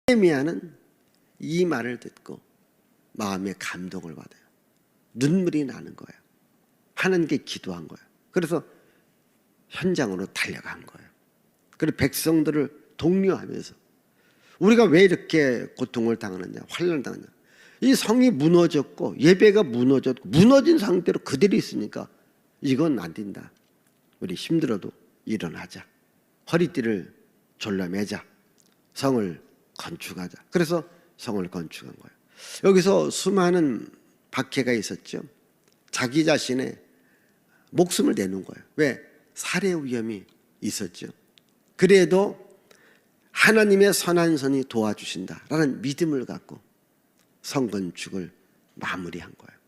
느헤미야는 이 말을 듣고 마음에 감동을 받아요. 눈물이 나는 거예요. 하나님께 기도한 거예요. 그래서 현장으로 달려간 거예요. 그리고 백성들을 독려하면서 우리가 왜 이렇게 고통을 당하느냐, 환난을 당하느냐. 이 성이 무너졌고 예배가 무너졌고 무너진 상태로 그대로 있으니까 이건 안 된다. 우리 힘들어도 일어나자. 허리띠를 졸라매자. 성을 건축하자. 그래서 성을 건축한 거예요. 여기서 수많은 박해가 있었죠. 자기 자신의 목숨을 내는 거예요. 왜? 살해 위험이 있었죠. 그래도 하나님의 선한 손이 도와주신다라는 믿음을 갖고 성건축을 마무리한 거예요.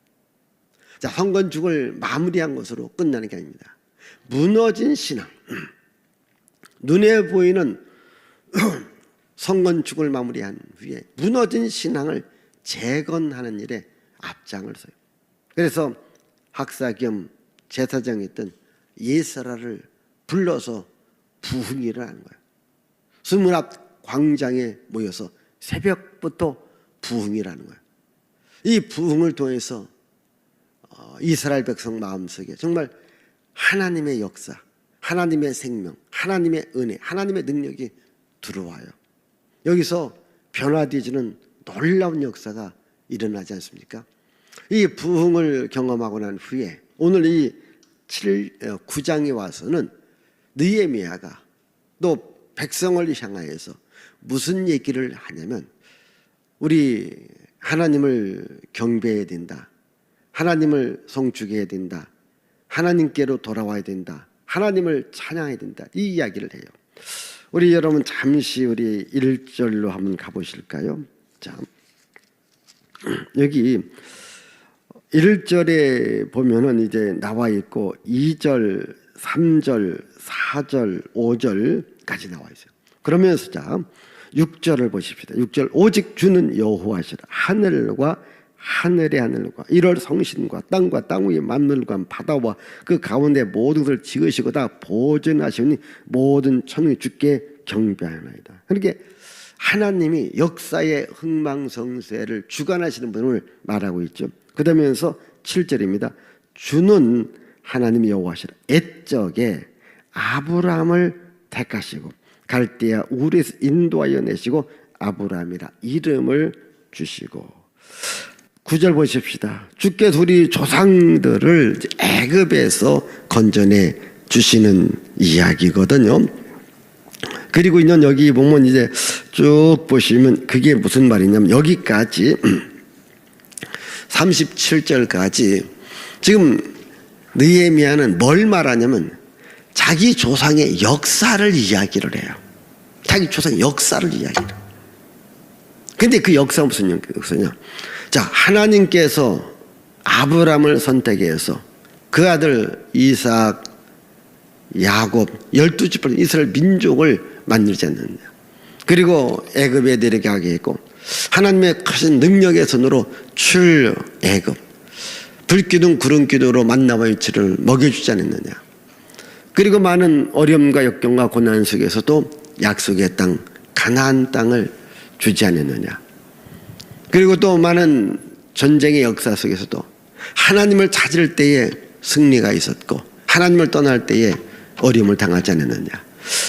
자, 성건축을 마무리한 것으로 끝나는 게 아닙니다. 무너진 신앙, 눈에 보이는 성건축을 마무리한 후에 무너진 신앙을 재건하는 일에 앞장을 서요. 그래서 학사 겸 제사장이었던 예스라를 불러서 부흥회를 하는 거예요. 수문 앞 광장에 모여서 새벽부터 부흥회를 하는 거예요. 이 부흥을 통해서 이스라엘 백성 마음속에 정말 하나님의 역사, 하나님의 생명, 하나님의 은혜, 하나님의 능력이 들어와요. 여기서 변화되지는 놀라운 역사가 일어나지 않습니까? 이 부흥을 경험하고 난 후에 오늘 이 9장에 와서는 느헤미야가 또 백성을 향하여서 무슨 얘기를 하냐면 우리 하나님을 경배해야 된다. 하나님을 송축해야 된다. 하나님께로 돌아와야 된다. 하나님을 찬양해야 된다. 이 이야기를 해요. 우리 여러분 잠시 우리 1절로 한번 가보실까요? 자, 여기 1절에 보면은 이제 나와 있고 2절, 3절, 4절, 5절까지 나와 있어요. 그러면서 자, 6절을 보십시다. 6절 오직 주는 여호와시라. 하늘과 하늘의 하늘과 이럴 성신과 땅 위의 만물과 바다와 그 가운데 모든 것을 지으시고 다 보존하시니 모든 천국이 주께 경배하나이다. 그렇게 하나님이 역사의 흥망성쇠를 주관하시는 분을 말하고 있죠. 그러면서 7절입니다. 주는 하나님 여호와시라. 옛적에 아브라함을 택하시고 갈대아 우르에서 인도하여 내시고 아브라함이라 이름을 주시고 9절 보십시다. 주께서 우리 조상들을 애굽에서 건져내 주시는 이야기거든요. 그리고 있는 여기 보면 이제 쭉 보시면 그게 무슨 말이냐면 여기까지 37절까지 지금 느헤미야는 뭘 말하냐면 자기 조상의 역사를 이야기를 해요. 자기 조상의 역사를 이야기를 해요. 근데 그 역사가 무슨 역사냐? 자, 하나님께서 아브라함을 선택해서 그 아들 이삭, 야곱 12지파 이스라엘 민족을 만들지 않느냐. 그리고 애굽에 내려가게 했고 하나님의 크신 능력의 손으로 출애굽 불기둥 구름기둥으로 만나와 일치를 먹여주지 않았느냐. 그리고 많은 어려움과 역경과 고난 속에서도 약속의 땅 가나안 땅을 주지 않았느냐. 그리고 또 많은 전쟁의 역사 속에서도 하나님을 찾을 때에 승리가 있었고 하나님을 떠날 때에 어려움을 당하지 않았느냐.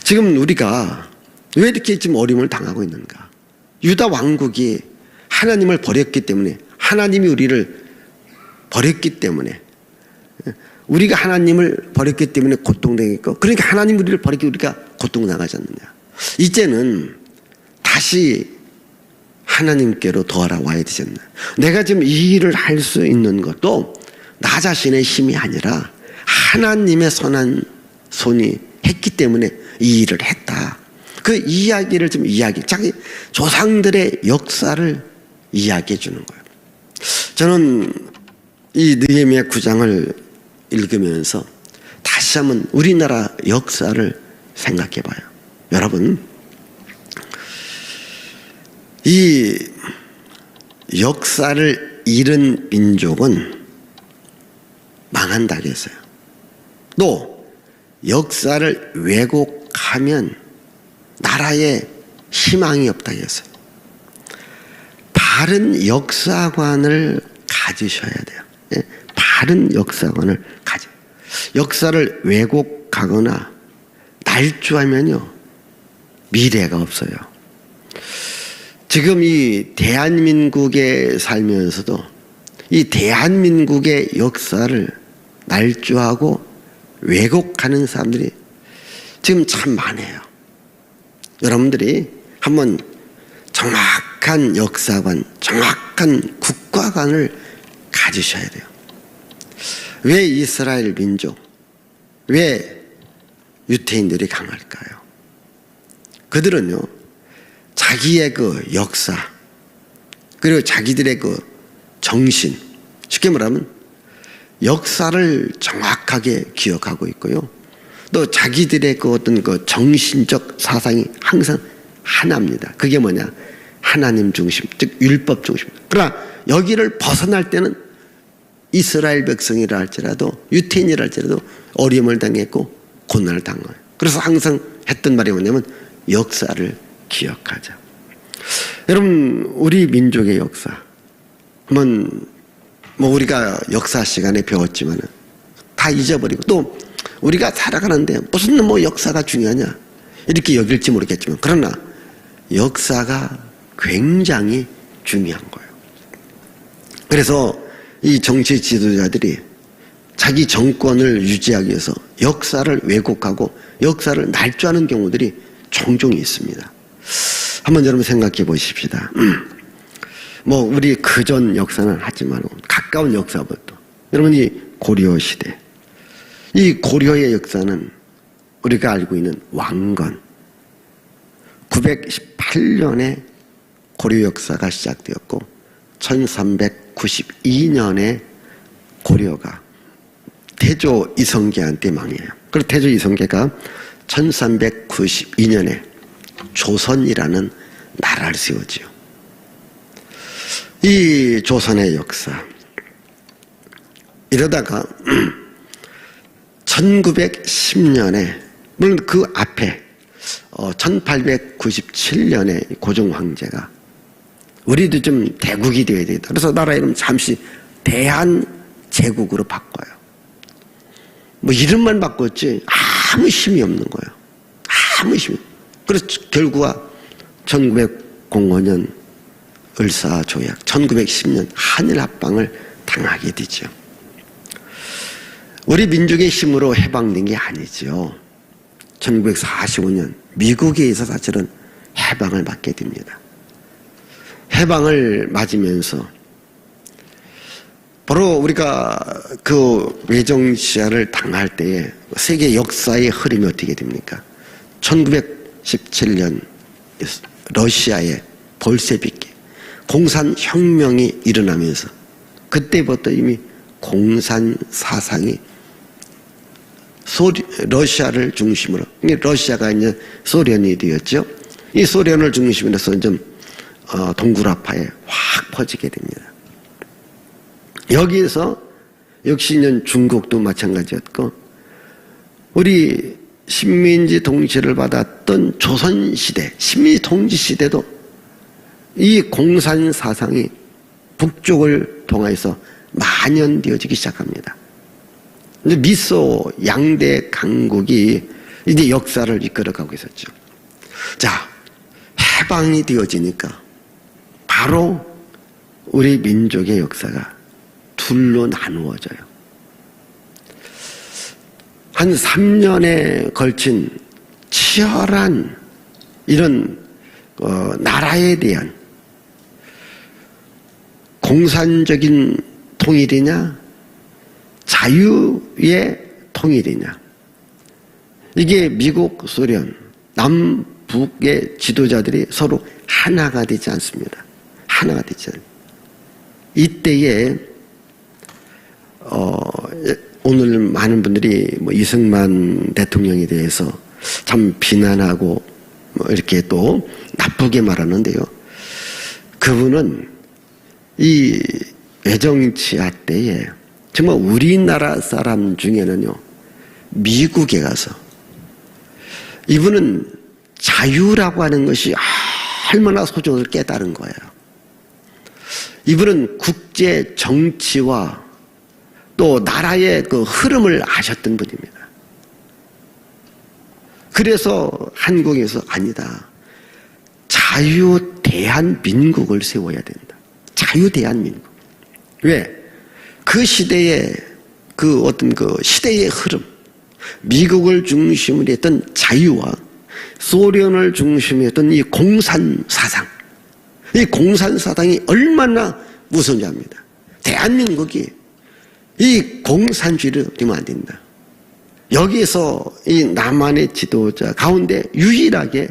지금 우리가 왜 이렇게 지금 어려움을 당하고 있는가? 유다 왕국이 하나님을 버렸기 때문에 하나님이 우리를 버렸기 때문에 우리가 하나님을 버렸기 때문에 고통당했고 그러니까 하나님 우리를 버렸기 우리가 고통당하지 않느냐. 이제는 다시 하나님께로 돌아와야 되지 않나. 내가 지금 이 일을 할 수 있는 것도 나 자신의 힘이 아니라 하나님의 선한 손이 했기 때문에 이 일을 했다. 그 이야기를 좀 자기 조상들의 역사를 이야기해 주는 거예요. 저는 이 느헤미야 9장을 읽으면서 다시 한번 우리나라 역사를 생각해 봐요. 여러분, 이 역사를 잃은 민족은 망한다 그랬어요. 또 역사를 왜곡하면 나라에 희망이 없다 그랬어요. 바른 역사관을 가지셔야 돼요. 예? 바른 역사관을 역사를 왜곡하거나 날조하면요, 미래가 없어요. 지금 이 대한민국에 살면서도 이 대한민국의 역사를 날조하고 왜곡하는 사람들이 지금 참 많아요. 여러분들이 한번 정확한 역사관, 정확한 국가관을 가지셔야 돼요. 왜 이스라엘 민족, 왜 유태인들이 강할까요? 그들은요, 자기의 그 역사, 그리고 자기들의 그 정신, 쉽게 말하면 역사를 정확하게 기억하고 있고요. 또 자기들의 그 어떤 그 정신적 사상이 항상 하나입니다. 그게 뭐냐? 하나님 중심, 즉 율법 중심. 그러나 여기를 벗어날 때는 이스라엘 백성이라 할지라도 유태인이라 할지라도 어려움을 당했고 고난을 당해요. 그래서 항상 했던 말이 뭐냐면 역사를 기억하자. 여러분, 우리 민족의 역사, 한번 뭐 우리가 역사 시간에 배웠지만 다 잊어버리고, 또 우리가 살아가는데 무슨 뭐 역사가 중요하냐 이렇게 여길지 모르겠지만, 그러나 역사가 굉장히 중요한 거예요. 그래서 이 정치 지도자들이 자기 정권을 유지하기 위해서 역사를 왜곡하고 역사를 날조하는 경우들이 종종 있습니다. 한번 여러분 생각해 보십시다. 뭐 우리 그전 역사는 하지만 가까운 역사부터, 여러분이 고려 시대, 이 고려의 역사는 우리가 알고 있는 왕건 918년에 고려 역사가 시작되었고 1392년에 고려가 태조 이성계한테 망해요. 그리고 태조 이성계가 1392년에 조선이라는 나라를 세우지요. 이 조선의 역사, 이러다가 1910년에, 물론 그 앞에 1897년에 고종 황제가 우리도 좀 대국이 되어야 되겠다. 그래서 나라 이름 잠시 대한제국으로 바꿔요. 뭐 이름만 바꿨지 아무 힘이 없는 거예요. 아무 힘이. 그래서 결국은 1905년 을사조약, 1910년 한일합방을 당하게 되죠. 우리 민족의 힘으로 해방된 게 아니죠. 1945년 미국에 의해서 사실은 해방을 맞게 됩니다. 해방을 맞으면서 바로 우리가 그 외정치하를 당할 때에 세계 역사의 흐름이 어떻게 됩니까? 1917년 러시아의 볼셰비키 공산혁명이 일어나면서 그때부터 이미 공산 사상이 러시아를 중심으로, 러시아가 이제 소련이 되었죠. 이 소련을 중심으로 해서 좀 동구라파에 확 퍼지게 됩니다. 여기에서 역시 이제 중국도 마찬가지였고, 우리 식민지 통치를 받았던 조선시대, 식민지 통치 시대도 이 공산 사상이 북쪽을 통해서 만연되어지기 시작합니다. 이제 미소 양대 강국이 이제 역사를 이끌어가고 있었죠. 자, 해방이 되어지니까 바로 우리 민족의 역사가 둘로 나누어져요. 한 3년에 걸친 치열한 이런 나라에 대한 공산적인 통일이냐, 자유의 통일이냐. 이게 미국, 소련, 남북의 지도자들이 서로 하나가 되지 않습니다. 하나가 되지 않습니다. 이때에 오늘 많은 분들이 뭐 이승만 대통령에 대해서 참 비난하고 뭐 이렇게 또 나쁘게 말하는데요. 그분은 이 외정치하 때에 정말 우리나라 사람 중에는요, 미국에 가서 이분은 자유라고 하는 것이 얼마나 소중을 깨달은 거예요. 이분은 국제 정치와 또 나라의 그 흐름을 아셨던 분입니다. 그래서 한국에서 아니다. 자유대한민국을 세워야 된다. 자유대한민국. 왜? 그 시대의 그 어떤 그 시대의 흐름, 미국을 중심으로 했던 자유와 소련을 중심으로 했던 이 공산사상, 이 공산사상이 얼마나 무서운지합니다. 대한민국이 이 공산주의를 되면 안 된다. 여기에서 이 남한의 지도자 가운데 유일하게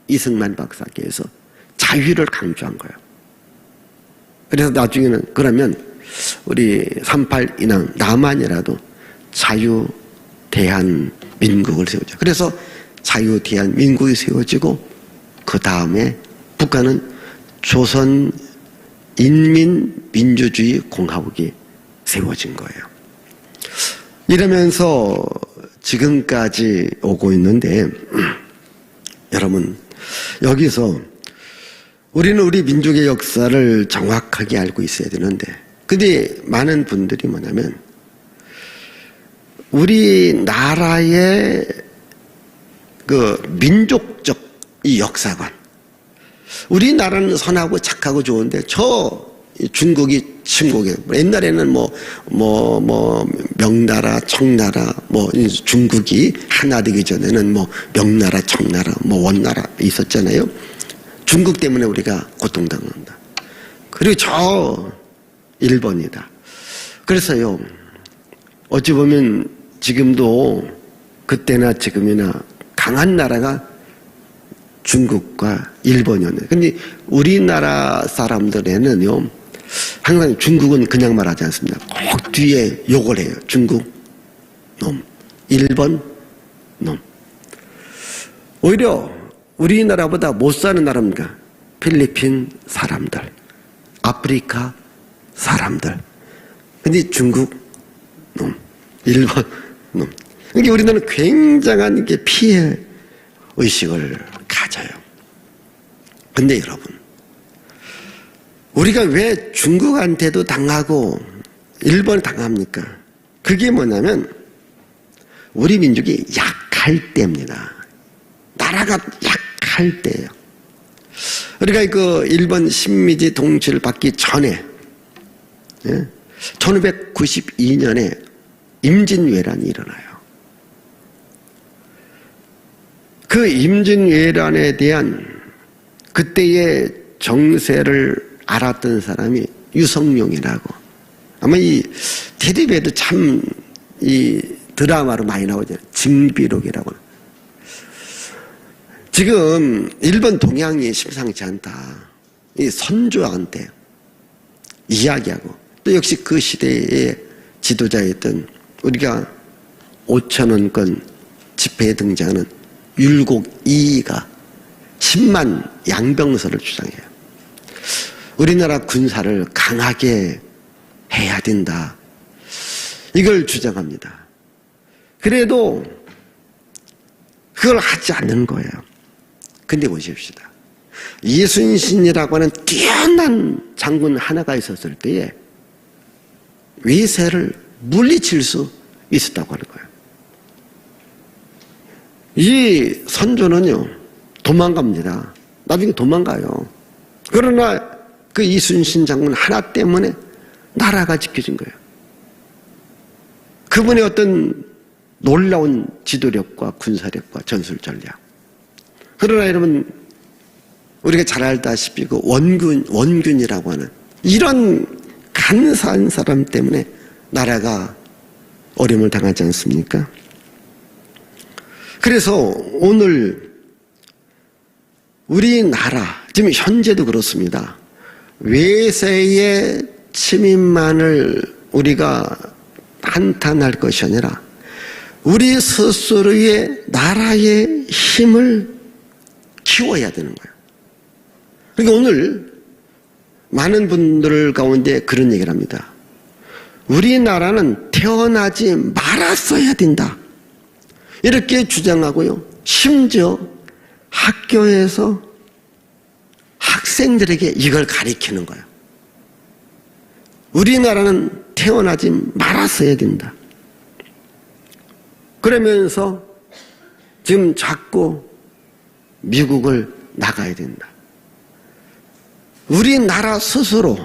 이승만 박사께서 자유를 강조한 거예요. 그래서 나중에는 그러면 우리 38 인왕 남한이라도 자유 대한민국을 세우자. 그래서 자유 대한민국이 세워지고 그 다음에 북한은 조선 인민민주주의 공화국이 세워진 거예요. 이러면서 지금까지 오고 있는데 여러분 여기서 우리는 우리 민족의 역사를 정확하게 알고 있어야 되는데 근데 많은 분들이 뭐냐면 우리나라의 그 민족적 이 역사관 우리나라는 선하고 착하고 좋은데 저 중국이 침공해. 옛날에는 명나라, 청나라, 중국이 하나 되기 전에는 명나라, 청나라, 원나라 있었잖아요. 중국 때문에 우리가 고통당한다. 그리고 저 일본이다. 그래서요, 어찌 보면 지금도 그때나 지금이나 강한 나라가 중국과 일본이었네요. 근데 우리나라 사람들에는요, 항상 중국은 그냥 말하지 않습니다. 꼭 뒤에 욕을 해요. 중국 놈, 일본 놈. 오히려 우리나라보다 못 사는 나라입니까? 필리핀 사람들, 아프리카 사람들. 근데 중국 놈, 일본 놈. 그러니까 우리나라는 굉장한 게 피해 의식을 가져요. 근데 여러분, 우리가 왜 중국한테도 당하고 일본 당합니까? 그게 뭐냐면 우리 민족이 약할 때입니다. 나라가 약할 때예요. 우리가 그 일본 식민지 통치를 받기 전에 1592년에 임진왜란이 일어나요. 그 임진왜란에 대한 그때의 정세를 알았던 사람이 유성룡이라고. 아마 이 TV에도 참 이 드라마로 많이 나오잖아요. 징비록이라고. 지금 일본 동향이 심상치 않다. 이 선조한테 이야기하고 또 역시 그 시대의 지도자였던 우리가 5,000원권 집회에 등장하는 율곡 이이가 10만 양병설을 주장해요. 우리나라 군사를 강하게 해야 된다. 이걸 주장합니다. 그래도 그걸 하지 않는 거예요. 근데 보십시다. 이순신이라고 하는 뛰어난 장군 하나가 있었을 때에 위세를 물리칠 수 있었다고 하는 거예요. 이 선조는요, 도망갑니다. 나중에 도망가요. 그러나 그 이순신 장군 하나 때문에 나라가 지켜진 거예요. 그분의 어떤 놀라운 지도력과 군사력과 전술 전략. 그러나 여러분, 우리가 잘 알다시피 그 원균이라고 하는 이런 간사한 사람 때문에 나라가 어려움을 당하지 않습니까? 그래서 오늘 우리나라, 지금 현재도 그렇습니다. 외세의 침입만을 우리가 한탄할 것이 아니라 우리 스스로의 나라의 힘을 키워야 되는 거예요. 그러니까 오늘 많은 분들 가운데 그런 얘기를 합니다. 우리나라는 태어나지 말았어야 된다. 이렇게 주장하고요. 심지어 학교에서 학생들에게 이걸 가르치는 거예요. 우리나라는 태어나지 말았어야 된다. 그러면서 지금 자꾸 미국을 나가야 된다. 우리나라 스스로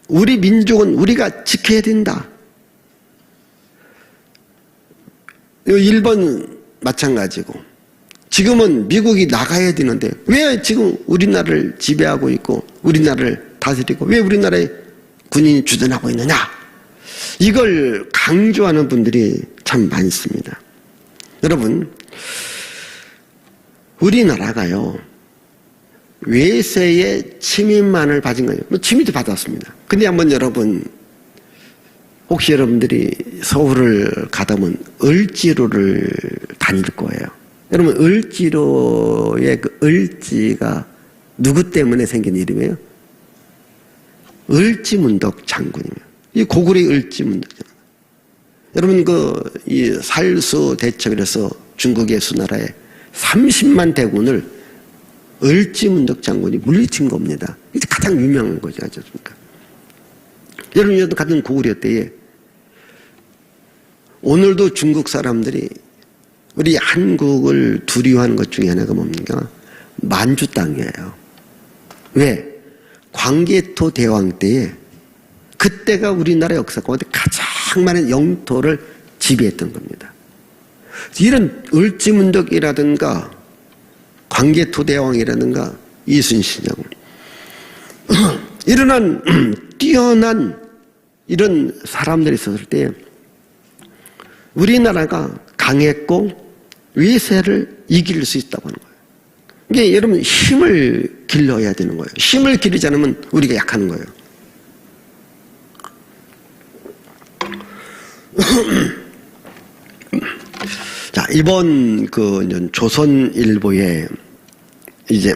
우리 민족은 우리가 지켜야 된다. 일본 마찬가지고 지금은 미국이 나가야 되는데 왜 지금 우리나라를 지배하고 있고 우리나라를 다스리고 왜 우리나라에 군인이 주둔하고 있느냐, 이걸 강조하는 분들이 참 많습니다. 여러분, 우리나라가요 외세의 침입만을 받은 거예요. 침입도 받았습니다. 근데 한번 여러분, 혹시 여러분들이 서울을 가다 보면 을지로를 다닐 거예요. 여러분, 을지로의 그 을지가 누구 때문에 생긴 이름이에요? 을지문덕 장군이에요. 이 고구려 을지문덕 장군. 여러분, 이 살수 대첩에서 중국의 수나라에 30만 대군을 을지문덕 장군이 물리친 겁니다. 이게 가장 유명한 거지 않습니까? 여러분, 같은 고구려 때에 오늘도 중국 사람들이 우리 한국을 두려워하는 것 중에 하나가 뭡니까? 만주 땅이에요. 왜? 광개토 대왕 때에 그때가 우리나라 역사 가운데 가장 많은 영토를 지배했던 겁니다. 이런 을지문덕이라든가 광개토 대왕이라든가 이순신장 이런 뛰어난 이런 사람들이 있었을 때 우리나라가 강했고 위세를 이길 수 있다고 하는 거예요. 이게 여러분 힘을 길러야 되는 거예요. 힘을 기르지 않으면 우리가 약하는 거예요. 자, 이번 조선일보에 이제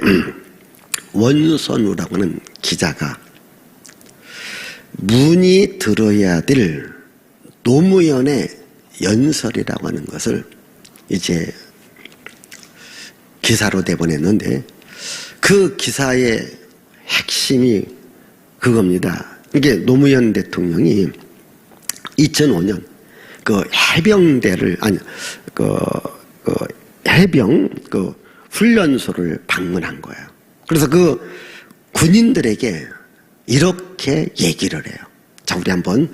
원선우라고 하는 기자가 문이 들어야 될 노무현의 연설이라고 하는 것을 이제 기사로 내보냈는데 그 기사의 핵심이 그겁니다. 이게 노무현 대통령이 2005년 해병대를 해병 훈련소를 방문한 거예요. 그래서 군인들에게 이렇게 얘기를 해요. 자, 우리 한번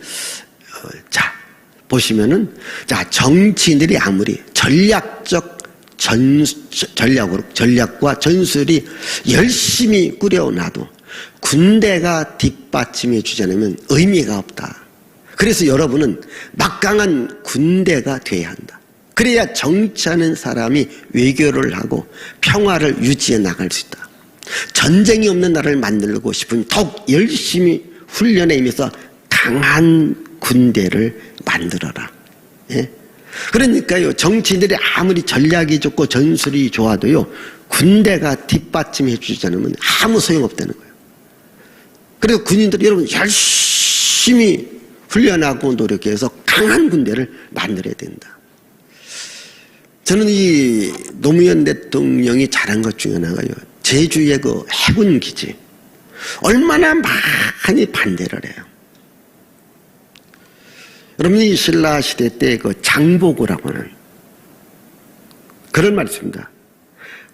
보시면은 정치인들이 아무리 전략과 전술이 열심히 꾸려놔도 군대가 뒷받침해 주지 않으면 의미가 없다. 그래서 여러분은 막강한 군대가 돼야 한다. 그래야 정치하는 사람이 외교를 하고 평화를 유지해 나갈 수 있다. 전쟁이 없는 나라를 만들고 싶으면 더욱 열심히 훈련에 임해서 강한 군대를 만들어라. 예? 그러니까요, 정치인들이 아무리 전략이 좋고 전술이 좋아도요, 군대가 뒷받침해 주지 않으면 아무 소용없다는 거예요. 그래서 군인들이 여러분 열심히 훈련하고 노력해서 강한 군대를 만들어야 된다. 저는 이 노무현 대통령이 잘한 것 중에 하나가요, 제주의 해군 기지 얼마나 많이 반대를 해요. 여러분이 신라 시대 때 장보고라고 하는 그런 말이 있습니다.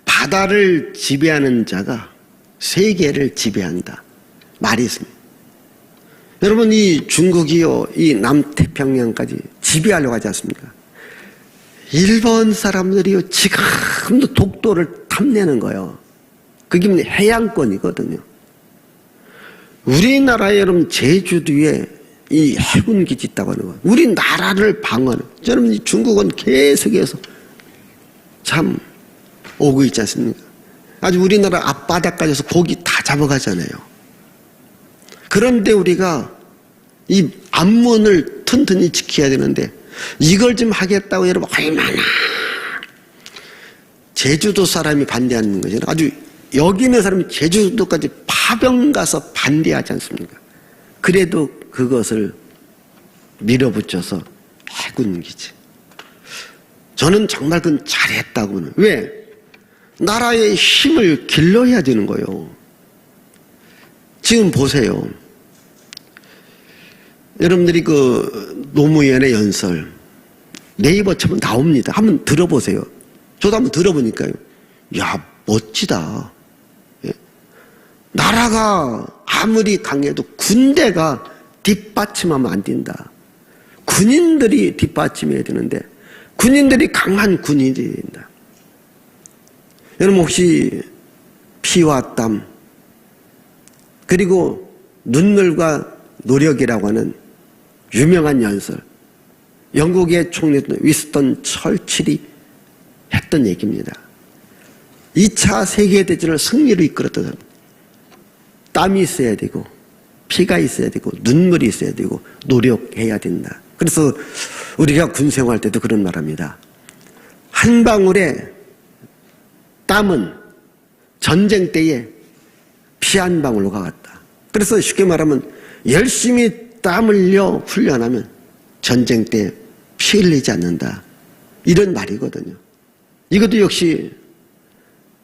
바다를 지배하는 자가 세계를 지배한다 말이 있습니다. 여러분, 이 중국이요, 이 남태평양까지 지배하려고 하지 않습니까? 일본 사람들이요, 지금도 독도를 탐내는 거예요. 그게 해양권이거든요. 우리나라에 여러분 제주도에 이 해군기지 있다고 하는 거예요. 우리나라를 방어하는. 여러분, 이 중국은 계속해서 참 오고 있지 않습니까? 아주 우리나라 앞바다까지서 고기 다 잡아가잖아요. 그런데 우리가 이 앞문을 튼튼히 지켜야 되는데 이걸 좀 하겠다고 여러분 얼마나 제주도 사람이 반대하는 거죠. 아주 여기 있는 사람이 제주도까지 파병 가서 반대하지 않습니까? 그래도 그것을 밀어붙여서 해군기지. 저는 정말 그건 잘했다고는. 왜? 나라의 힘을 길러야 되는 거예요. 지금 보세요. 여러분들이 그 노무현의 연설 네이버 치면 나옵니다. 한번 들어보세요. 저도 한번 들어보니까요. 야, 멋지다. 예. 나라가 아무리 강해도 군대가 뒷받침하면 안 된다. 군인들이 뒷받침해야 되는데 군인들이 강한 군인이 된다. 여러분 혹시 피와 땀 그리고 눈물과 노력이라고 하는 유명한 연설, 영국의 총리 위스턴 철칠이 했던 얘기입니다. 2차 세계대전을 승리로 이끌었던 사람. 땀이 있어야 되고 피가 있어야 되고 눈물이 있어야 되고 노력해야 된다. 그래서 우리가 군 생활할 때도 그런 말합니다. 한 방울의 땀은 전쟁 때에 피 한 방울과 같다. 그래서 쉽게 말하면 열심히 땀 흘려 훈련하면 전쟁 때 피 흘리지 않는다. 이런 말이거든요. 이것도 역시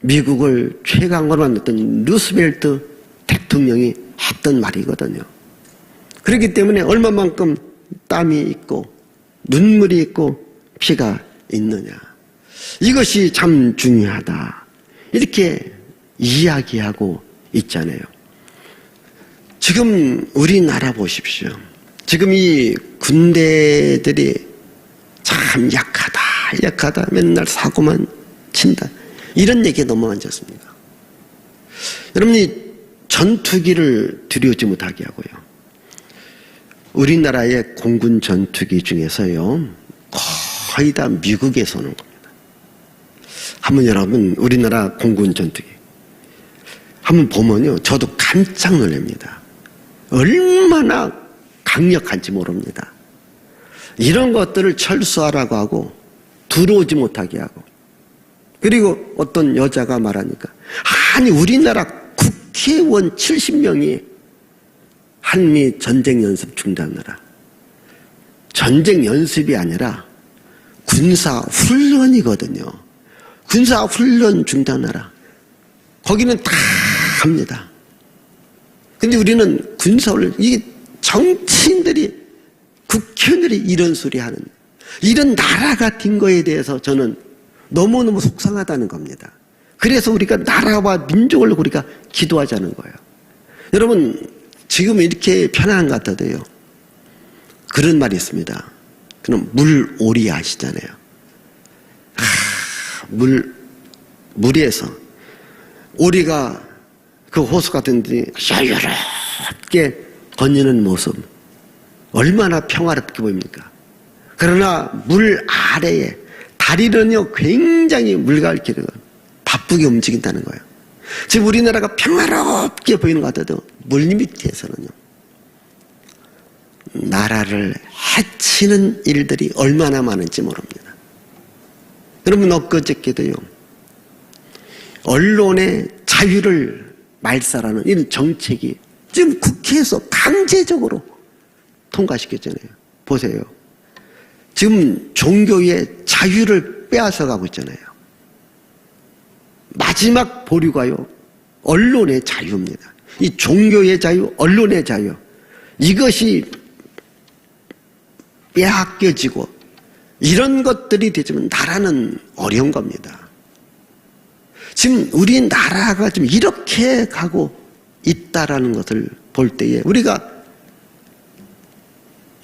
미국을 최강으로 만들었던 루스벨트 대통령이 했던 말이거든요. 그렇기 때문에 얼마만큼 땀이 있고 눈물이 있고 피가 있느냐. 이것이 참 중요하다. 이렇게 이야기하고 있잖아요. 지금 우리나라 보십시오. 지금 이 군대들이 참 약하다. 맨날 사고만 친다. 이런 얘기가 너무 많았습니다. 여러분이 전투기를 들여오지 못하게 하고요. 우리나라의 공군 전투기 중에서요. 거의 다 미국에서 오는 겁니다. 한번 여러분 우리나라 공군 전투기 한번 보면요. 저도 깜짝 놀랍니다. 얼마나 강력한지 모릅니다. 이런 것들을 철수하라고 하고 들어오지 못하게 하고 그리고 어떤 여자가 말하니까 아니 우리나라 국회의원 70명이 한미 전쟁 연습 중단하라. 전쟁 연습이 아니라 군사 훈련이거든요. 군사 훈련 중단하라. 거기는 다 합니다. 근데 우리는 군사훈련, 이게 정치인들이 국회의원들이 이런 소리 하는 이런 나라 같은 거에 대해서 저는 너무너무 속상하다는 겁니다. 그래서 우리가 나라와 민족을 우리가 기도하자는 거예요. 여러분 지금 이렇게 편안한 것 같아도요. 그런 말이 있습니다. 그럼 물오리 아시잖아요. 물에서 오리가 그 호수 같은 데 여유롭게 건지는 모습 얼마나 평화롭게 보입니까? 그러나 물 아래에 다리는요 굉장히 물갈퀴를 바쁘게 움직인다는 거예요. 지금 우리나라가 평화롭게 보이는 것 같아도 물 밑에서는요 나라를 해치는 일들이 얼마나 많은지 모릅니다. 여러분 엊그저께도요 언론의 자유를 말살하는 이런 정책이 지금 국회에서 강제적으로 통과시켰잖아요. 보세요. 지금 종교의 자유를 빼앗아가고 있잖아요. 마지막 보류가요 언론의 자유입니다. 이 종교의 자유, 언론의 자유 이것이 빼앗겨지고 이런 것들이 되지만 나라는 어려운 겁니다. 지금 우리나라가 지금 이렇게 가고 있다라는 것을 볼 때에 우리가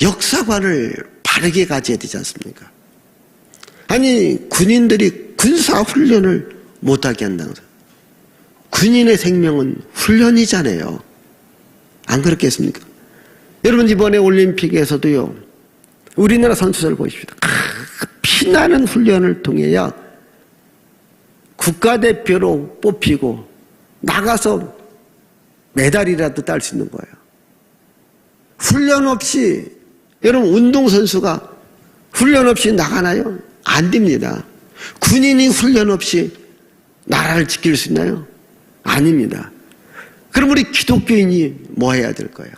역사관을 바르게 가져야 되지 않습니까? 아니 군인들이 군사훈련을 못하게 한다는 거죠. 군인의 생명은 훈련이잖아요. 안 그렇겠습니까? 여러분 이번에 올림픽에서도요 우리나라 선수들 보십시오. 피나는 훈련을 통해야 국가대표로 뽑히고 나가서 메달이라도 딸 수 있는 거예요. 훈련 없이 여러분 운동선수가 훈련 없이 나가나요? 안 됩니다. 군인이 훈련 없이 나라를 지킬 수 있나요? 아닙니다. 그럼 우리 기독교인이 뭐 해야 될 거예요?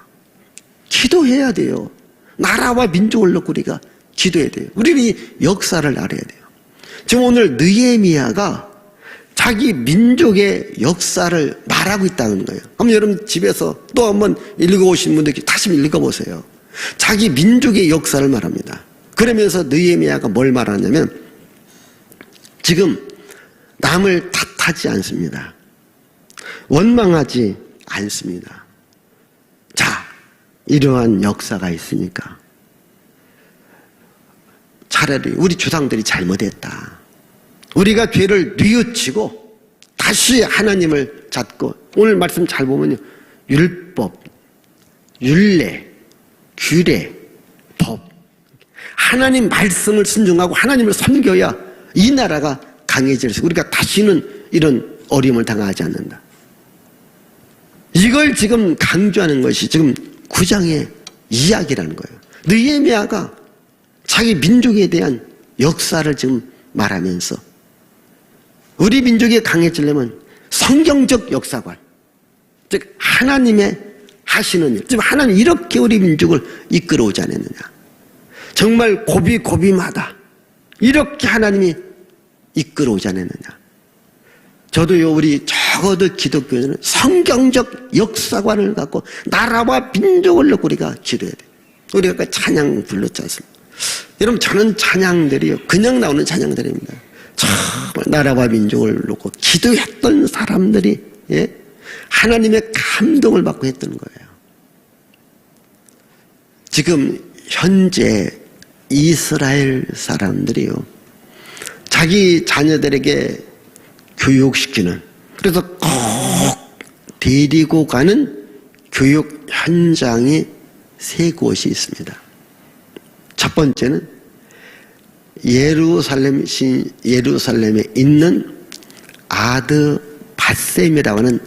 기도해야 돼요. 나라와 민족을 놓고 우리가 기도해야 돼요. 우리는 이 역사를 알아야 돼요. 지금 오늘 느헤미야가 자기 민족의 역사를 말하고 있다는 거예요. 한번 여러분 집에서 또 한번 읽어오신 분들 다시 읽어보세요. 자기 민족의 역사를 말합니다. 그러면서 느헤미야가 뭘 말하냐면 지금 남을 탓하지 않습니다. 원망하지 않습니다. 자, 이러한 역사가 있으니까 차라리 우리 조상들이 잘못했다. 우리가 죄를 뉘우치고 다시 하나님을 찾고, 오늘 말씀 잘 보면요, 율법, 율례, 규례, 법, 하나님 말씀을 순종하고 하나님을 섬겨야 이 나라가 강해질 수 있고 우리가 다시는 이런 어려움을 당하지 않는다. 이걸 지금 강조하는 것이 지금 9장의 이야기라는 거예요. 느헤미야가 자기 민족에 대한 역사를 지금 말하면서 우리 민족이 강해지려면 성경적 역사관, 즉 하나님의 하시는 일, 즉 하나님 이렇게 우리 민족을 이끌어오지 않았느냐. 정말 고비고비마다 이렇게 하나님이 이끌어오지 않았느냐. 저도요, 우리 적어도 기독교는 성경적 역사관을 갖고 나라와 민족을 놓고 우리가 기도해야 돼요. 우리가 아까 찬양 불렀지 않습니까? 여러분, 저는 찬양들이요, 그냥 나오는 찬양들입니다. 정말 나라와 민족을 놓고 기도했던 사람들이, 예? 하나님의 감동을 받고 했던 거예요. 지금 현재 이스라엘 사람들이요, 자기 자녀들에게 교육시키는, 그래서 꼭 데리고 가는 교육 현장이 세 곳이 있습니다. 첫 번째는 예루살렘에 있는 아드 바셈이라고 하는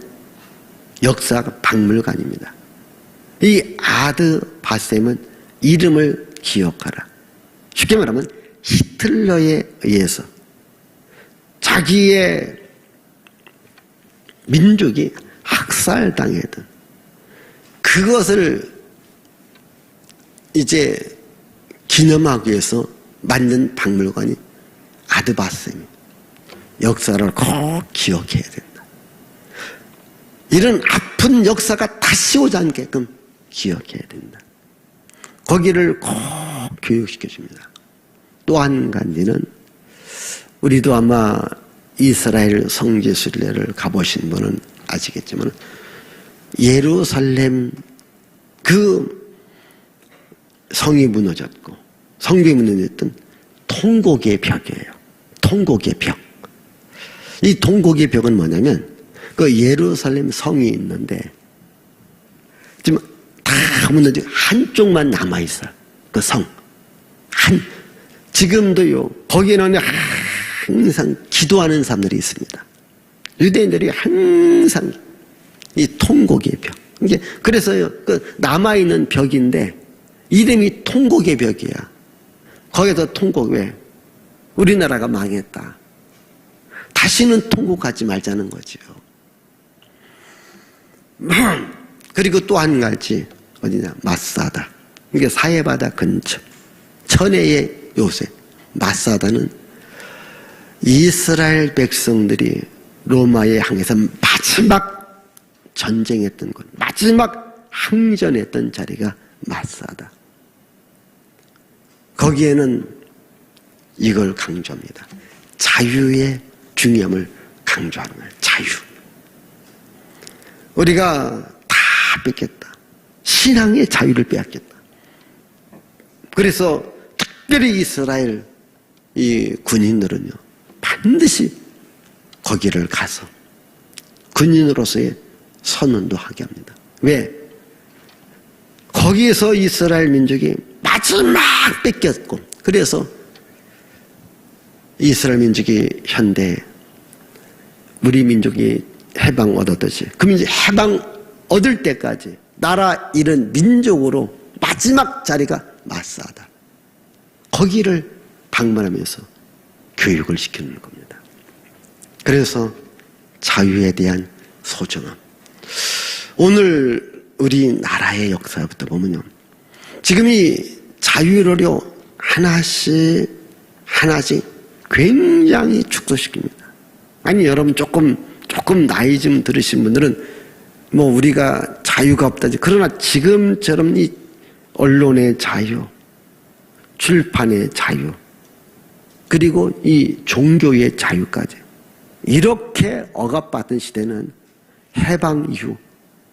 역사 박물관입니다. 이 아드 바셈은 이름을 기억하라. 쉽게 말하면 히틀러에 의해서 자기의 민족이 학살당했던 그것을 이제 기념하기 위해서 만든 박물관이 아드바셈입니다. 역사를 꼭 기억해야 된다. 이런 아픈 역사가 다시 오지 않게끔 기억해야 된다. 거기를 꼭 교육시켜줍니다. 또 한 가지는, 우리도 아마 이스라엘 성지순례를 가보신 분은 아시겠지만 예루살렘 그 성이 무너졌고 성벽이 무너졌던 통곡의 벽이에요. 통곡의 벽. 이 통곡의 벽은 뭐냐면 그 예루살렘 성이 있는데 지금 다 무너지고 한쪽만 남아있어요. 그 성. 지금도요, 거기에는 항상 기도하는 사람들이 있습니다. 유대인들이 항상 이 통곡의 벽. 이게 그래서요, 그 남아있는 벽인데 이름이 통곡의 벽이야. 거기서 통곡, 왜? 우리나라가 망했다. 다시는 통곡하지 말자는 거죠. 그리고 또 한 가지, 어디냐? 마사다. 이게 사해바다 근처. 천혜의 요새. 마사다는 이스라엘 백성들이 로마에 향해서 마지막 전쟁했던 곳, 마지막 항전했던 자리가 마사다. 거기에는 이걸 강조합니다. 자유의 중요함을 강조하는 거예요. 자유. 우리가 다 뺏겼다. 신앙의 자유를 빼앗겼다. 그래서 특별히 이스라엘 이 군인들은요, 반드시 거기를 가서 군인으로서의 선언도 하게 합니다. 왜? 거기에서 이스라엘 민족이 마지막 뺏겼고, 그래서 이스라엘 민족이 현대 우리 민족이 해방 얻었듯이 그 민족 해방 얻을 때까지 나라 잃은 민족으로 마지막 자리가 마사다. 거기를 방문하면서 교육을 시키는 겁니다. 그래서 자유에 대한 소중함. 오늘 우리나라의 역사부터 보면요, 지금 이 자유를 하나씩 굉장히 축소시킵니다. 아니, 여러분 조금 나이 좀 들으신 분들은 뭐 우리가 자유가 없다지. 그러나 지금처럼 이 언론의 자유, 출판의 자유, 그리고 이 종교의 자유까지 이렇게 억압받은 시대는 해방 이후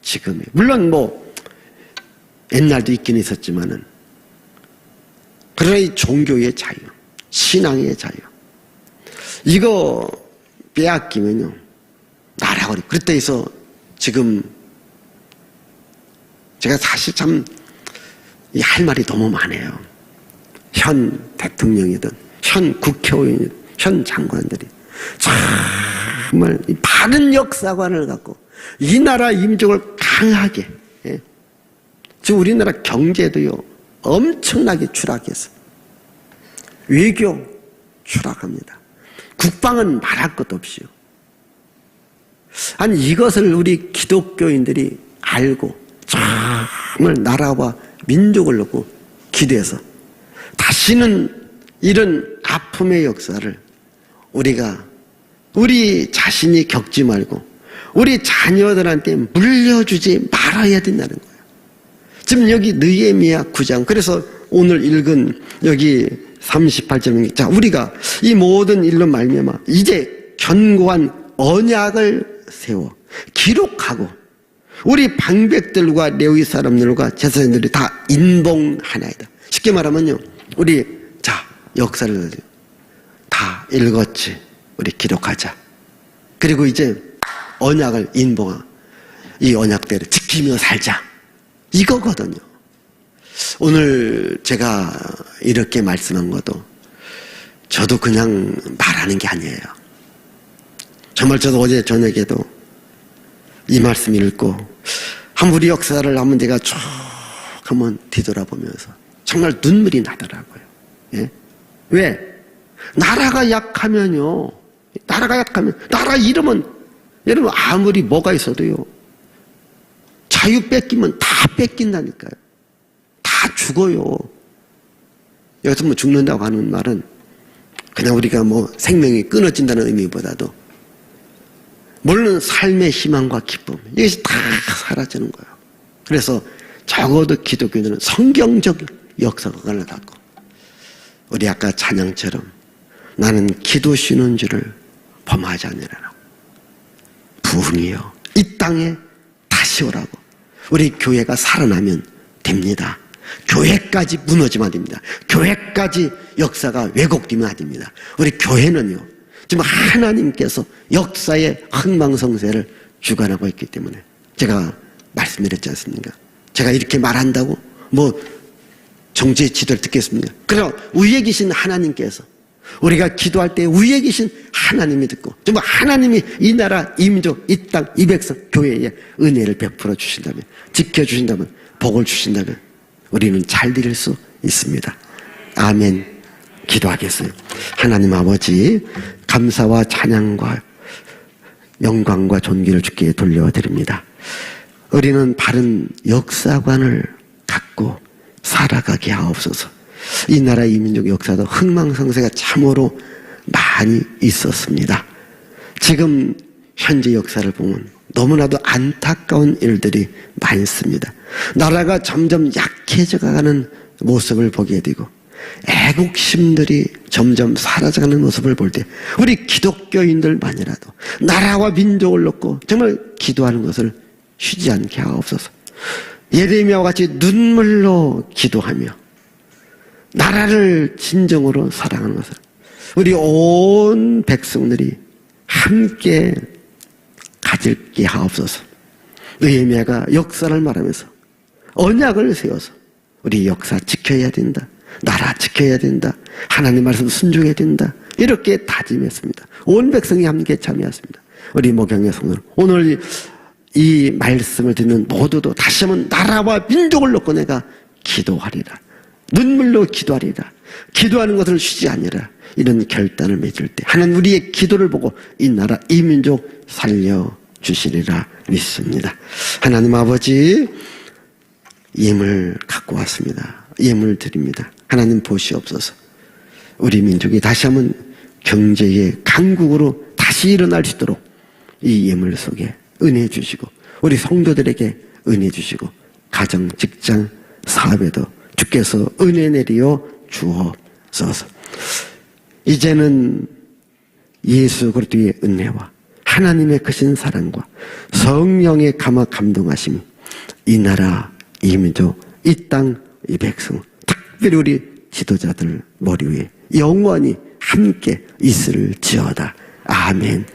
지금이에요. 물론 뭐 옛날도 있긴 있었지만은, 그러나 이 종교의 자유, 신앙의 자유, 이거 빼앗기면요 나라가 어렵고. 그때 해서 지금 제가 사실 참 할 말이 너무 많아요. 현 대통령이든 현 국회의원이든 현 장관들이 정말 바른 역사관을 갖고 이 나라 민족을 강하게, 지금 우리나라 경제도요 엄청나게 추락해서 외교 추락합니다. 국방은 말할 것도 없이요. 아니 이것을 우리 기독교인들이 알고 정말 나라와 민족을 놓고 기대해서 다시는 이런 아픔의 역사를 우리가 우리 자신이 겪지 말고 우리 자녀들한테 물려주지 말아야 된다는 거예요. 지금 여기 느헤미야 9장, 그래서 오늘 읽은 여기 38절입니다. 자, 우리가 이 모든 일로 말미암아 이제 견고한 언약을 세워 기록하고 우리 방백들과 레위 사람들과 제사장들이 다 인봉하나이다. 쉽게 말하면요, 우리 자 역사를 다 읽었지, 우리 기록하자. 그리고 이제 언약을 인봉하, 이 언약대로 지키며 살자, 이거거든요. 오늘 제가 이렇게 말씀한 것도 저도 그냥 말하는 게 아니에요. 정말 저도 어제 저녁에도 이 말씀 읽고 한번 우리 역사를 한번 제가 쭉 한번 뒤돌아보면서 정말 눈물이 나더라고요. 예? 왜? 나라가 약하면요, 나라가 약하면, 나라 이름은 여러분 아무리 뭐가 있어도요 자유 뺏기면 다 뺏긴다니까요. 다 죽어요. 여기서 뭐 죽는다고 하는 말은 그냥 우리가 뭐 생명이 끊어진다는 의미보다도 물론 삶의 희망과 기쁨, 이것이 다 사라지는 거예요. 그래서 적어도 기독교인들은 성경적 역사관을 갖고 우리 아까 찬양처럼 나는 기도 쉬는 줄을 범하지 아니하라. 부흥이요, 이 땅에 다시 오라고. 우리 교회가 살아나면 됩니다. 교회까지 무너지면 안 됩니다. 교회까지 역사가 왜곡되면 안 됩니다. 우리 교회는요 지금 하나님께서 역사의 흥망성쇠를 주관하고 있기 때문에 제가 말씀드렸지 않습니까? 제가 이렇게 말한다고 뭐 정치의 지도를 듣겠습니까? 그럼 위에 계신 하나님께서 우리가 기도할 때 위에 계신 하나님이 듣고 정말 하나님이 이 나라, 이 민족, 이 땅, 이 백성, 교회에 은혜를 베풀어 주신다면, 지켜주신다면, 복을 주신다면 우리는 잘 드릴 수 있습니다. 아멘. 기도하겠어요. 하나님 아버지, 감사와 찬양과 영광과 존귀를 주께 돌려드립니다. 우리는 바른 역사관을 갖고 살아가게 하옵소서. 이 나라 이 민족 역사도 흥망성쇠가 참으로 많이 있었습니다. 지금 현재 역사를 보면 너무나도 안타까운 일들이 많습니다. 나라가 점점 약해져가는 모습을 보게 되고 애국심들이 점점 사라져가는 모습을 볼 때 우리 기독교인들만이라도 나라와 민족을 놓고 정말 기도하는 것을 쉬지 않게 하옵소서. 예레미야와 같이 눈물로 기도하며 나라를 진정으로 사랑하는 것을 우리 온 백성들이 함께 가질게 하옵소서. 느헤미야가 역사를 말하면서 언약을 세워서 우리 역사 지켜야 된다, 나라 지켜야 된다, 하나님 말씀 순종해야 된다, 이렇게 다짐했습니다. 온 백성이 함께 참여했습니다. 우리 목양의 성도는 오늘 이 말씀을 듣는 모두도 다시 한번 나라와 민족을 놓고 내가 기도하리라, 눈물로 기도하리라, 기도하는 것을 쉬지 아니라, 이런 결단을 맺을 때 하나님 우리의 기도를 보고 이 나라 이 민족 살려주시리라 믿습니다. 하나님 아버지, 예물 갖고 왔습니다. 예물 드립니다. 하나님 보시옵소서. 우리 민족이 다시 한번 경제의 강국으로 다시 일어날 수 있도록 이 예물 속에 은혜 주시고 우리 성도들에게 은혜 주시고 가정, 직장, 사업에도 주께서 은혜 내리어 주옵소서. 이제는 예수 그리스도의 은혜와 하나님의 크신 사랑과 성령의 감화 감동하심이 이 나라, 이 민족, 이 땅, 이 백성, 특별히 우리 지도자들 머리 위에 영원히 함께 있을지어다. 아멘.